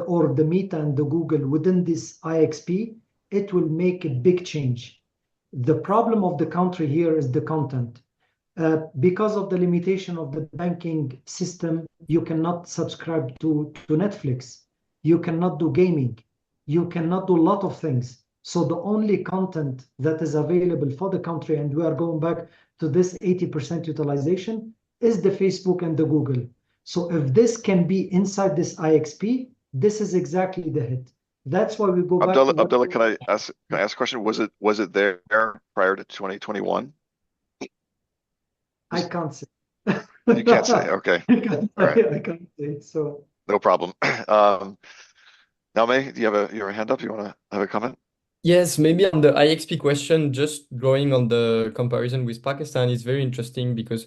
or the Meta and the Google within this IXP, it will make a big change. The problem of the country here is the content. Because of the limitation of the banking system, you cannot subscribe to Netflix. You cannot do gaming. You cannot do a lot of things. So the only content that is available for the country, and we are going back to this 80% utilization, is the Facebook and the Google. So if this can be inside this IXP, this is exactly the hit. That's why we go back to Abdallah, can I ask a question? Was it there prior to 2021? I can't say. You can't say. Okay. All right. I can't say. So no problem. Nowmay, do you have your hand up? You want to have a comment? Yes, maybe on the IXP question, just drawing on the comparison with Pakistan is very interesting because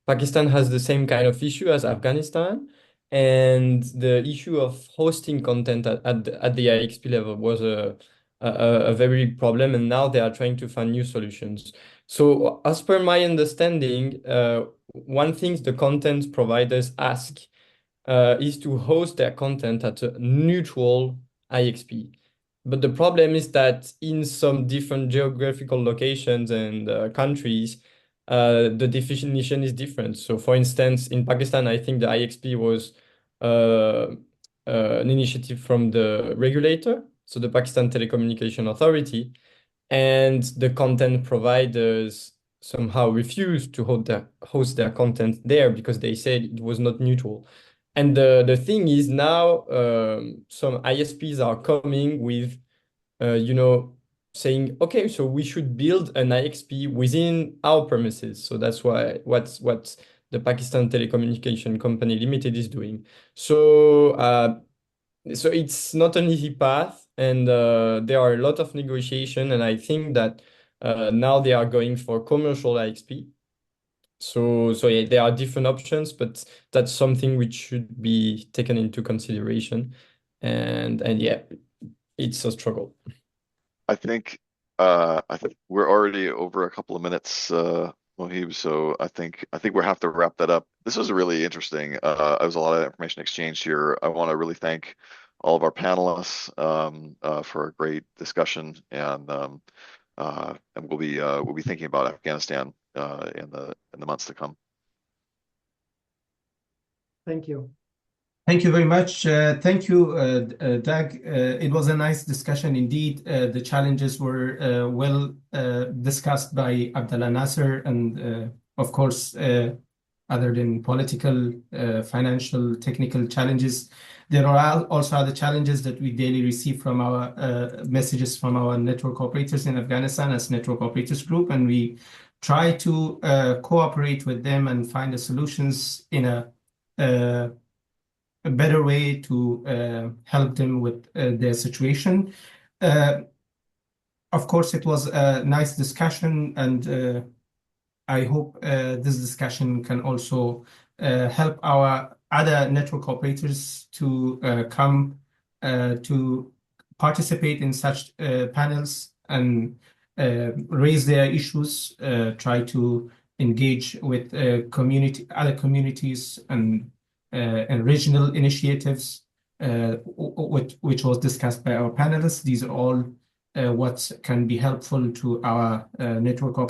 Pakistan has the same kind of issue as Afghanistan, and the issue of hosting content at the IXP level was a very big problem, and now they are trying to find new solutions. So as per my understanding, one thing the content providers ask is to host their content at a neutral IXP. But the problem is that in some different geographical locations and countries, the definition is different. So for instance, in Pakistan, I think the IXP was an initiative from the regulator, so the Pakistan Telecommunication Authority, and the content providers somehow refused to host their content there because they said it was not neutral. And the thing is now some ISPs are coming with, saying, okay, so we should build an IXP within our premises. So that's what the Pakistan Telecommunication Company Limited is doing. So so it's not an easy path, and there are a lot of negotiation, and I think that now they are going for commercial IXP. So yeah, there are different options, but that's something which should be taken into consideration. And yeah, it's a struggle. I think we're already over a couple of minutes, Mohib. So I think we'll have to wrap that up. This was really interesting. There was a lot of information exchanged here. I want to really thank all of our panelists for a great discussion, and we'll be thinking about Afghanistan in the months to come. thank you. Thank you very much. Thank you, Doug. It was a nice discussion indeed. The challenges were well discussed by Abdallah, Nassar, and of course, other than political, financial, technical challenges, there are also other challenges that we daily receive from our messages from our network operators in Afghanistan as Network Operators Group, and we try to cooperate with them and find the solutions in a better way to help them with their situation. Of course, it was a nice discussion, and I hope this discussion can also help our other network operators to come to participate in such panels and raise their issues, try to engage with other communities and regional initiatives, which was discussed by our panelists. These are all what can be helpful to our network of